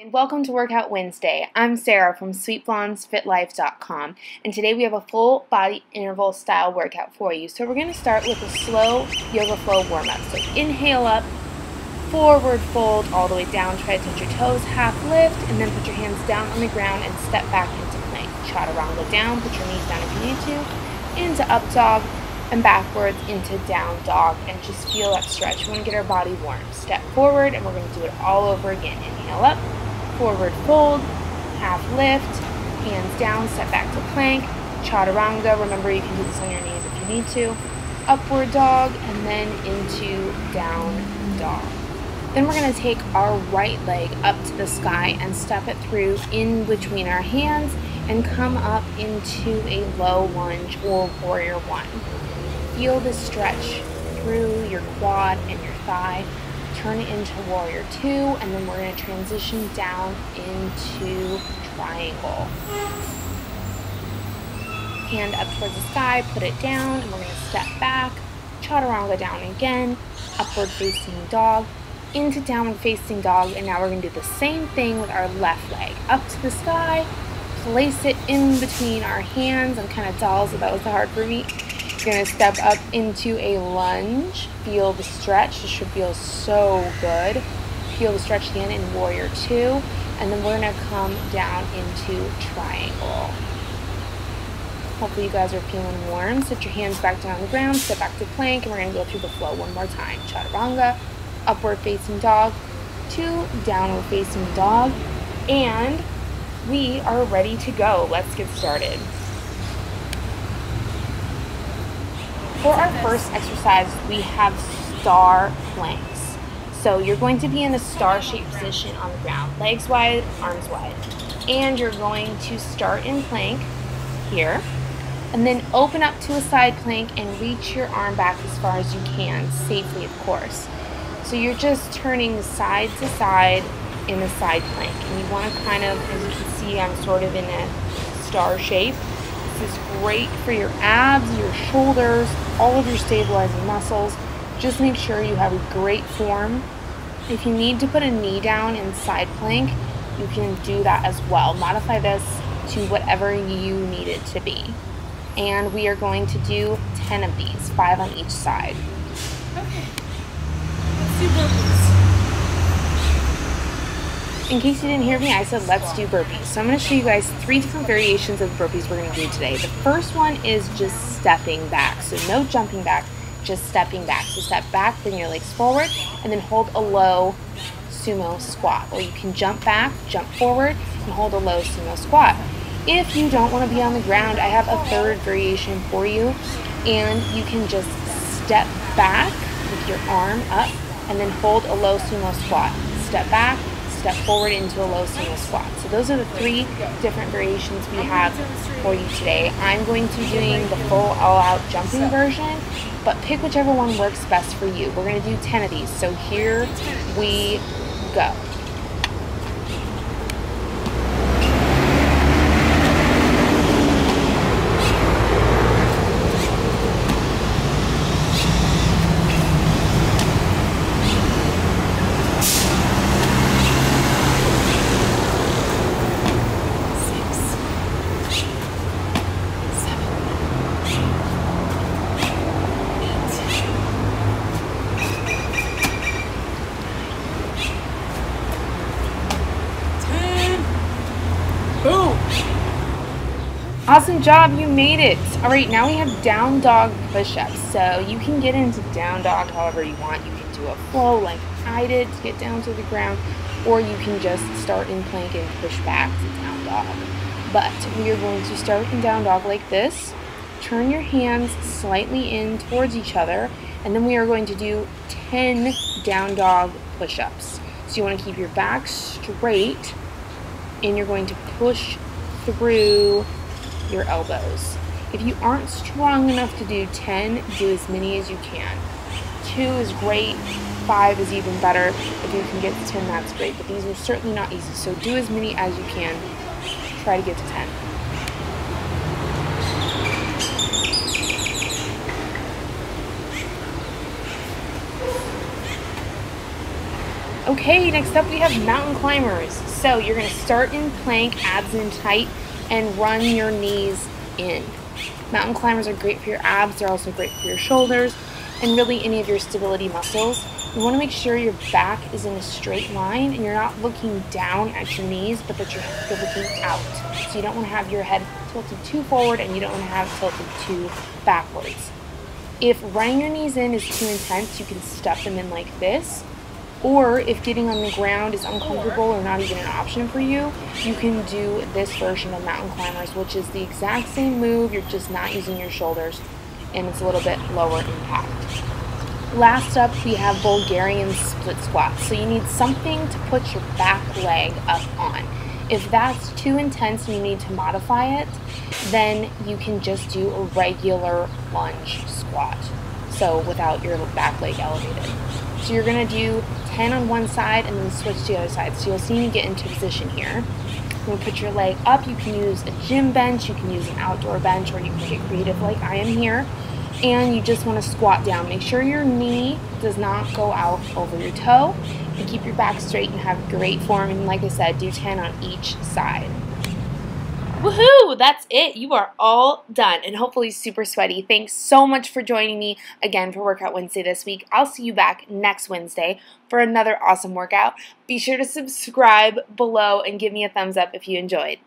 And welcome to Workout Wednesday. I'm Sarah from sweetblondesfitlife.com, and today we have a full body interval style workout for you. So we're going to start with a slow yoga flow warm-up. So inhale up, forward fold all the way down, try to touch your toes, half lift, and then put your hands down on the ground and step back into plank. Chaturanga down, put your knees down if you need to, into up dog, and backwards into down dog, and just feel that stretch. We want to get our body warm. Step forward, and we're going to do it all over again. Inhale up, forward fold, half lift, hands down, step back to plank, chaturanga. Remember, you can do this on your knees if you need to. Upward dog, and then into down dog. Then we're going to take our right leg up to the sky and step it through in between our hands and come up into a low lunge or warrior one. Feel the stretch through your quad and your thigh. Turn it into warrior two, and then we're going to transition down into triangle. Hand up towards the sky, put it down, and we're going to step back, chaturanga down again, upward facing dog, into downward facing dog, and now we're going to do the same thing with our left leg. Up to the sky, place it in between our hands. I'm kind of dull, so that was hard for me. You're going to step up into a lunge. Feel the stretch. This should feel so good. Feel the stretch again in warrior two. And then we're going to come down into triangle. Hopefully you guys are feeling warm. Set your hands back down on the ground. Step back to plank. And we're going to go through the flow one more time. Chaturanga, upward facing dog, to downward facing dog. And we are ready to go. Let's get started. For our first exercise, we have star planks. So you're going to be in a star-shaped position on the ground, legs wide, arms wide. And you're going to start in plank here, and then open up to a side plank and reach your arm back as far as you can, safely of course. So you're just turning side to side in a side plank. And you want to kind of, as you can see, I'm sort of in a star shape. This is great for your abs, your shoulders, all of your stabilizing muscles. Just make sure you have a great form. If you need to put a knee down in side plank, you can do that as well. Modify this to whatever you need it to be. And we are going to do 10 of these, 5 on each side. Okay, let's do burpees. In case you didn't hear me, I said let's do burpees. So I'm going to show you guys 3 different variations of burpees we're going to do today. The first one is just stepping back. So no jumping back, just stepping back. So step back, bring your legs forward, and then hold a low sumo squat. Or you can jump back, jump forward, and hold a low sumo squat. If you don't want to be on the ground, I have a third variation for you. And you can just step back with your arm up, and then hold a low sumo squat. Step back, step forward into a low sumo squat. So those are the 3 different variations we have for you today. I'm going to be doing the full all-out jumping version, but pick whichever one works best for you. We're going to do 10 of these, so here we go. Awesome job, you made it. All right, now we have down dog push-ups. So you can get into down dog however you want. You can do a flow like I did to get down to the ground, or you can just start in plank and push back to down dog. But we are going to start in down dog like this. Turn your hands slightly in towards each other, and then we are going to do 10 down dog push-ups. So you want to keep your back straight, and you're going to push through your elbows. If you aren't strong enough to do 10, do as many as you can. 2 is great, 5 is even better. If you can get to 10, that's great, but these are certainly not easy, so do as many as you can. Try to get to 10. Okay, next up we have mountain climbers. So you're going to start in plank, abs in tight, and run your knees in. Mountain climbers are great for your abs, they're also great for your shoulders, and really any of your stability muscles. You want to make sure your back is in a straight line and you're not looking down at your knees, but that you're looking out. So you don't want to have your head tilted too forward and you don't want to have it tilted too backwards. If running your knees in is too intense, you can step them in like this. Or if getting on the ground is uncomfortable or not even an option for you, you can do this version of mountain climbers, which is the exact same move, you're just not using your shoulders, and it's a little bit lower impact. Last up, we have Bulgarian split squats. So you need something to put your back leg up on. If that's too intense and you need to modify it, then you can just do a regular lunge squat, so without your back leg elevated. So you're going to do 10 on one side and then switch to the other side. So you'll see me get into position here. When you put your leg up, you can use a gym bench, you can use an outdoor bench, or you can get creative like I am here. And you just want to squat down. Make sure your knee does not go out over your toe, and keep your back straight and have great form. And like I said, do 10 on each side. Woohoo! That's it. You are all done and hopefully super sweaty. Thanks so much for joining me again for Workout Wednesday this week. I'll see you back next Wednesday for another awesome workout. Be sure to subscribe below and give me a thumbs up if you enjoyed.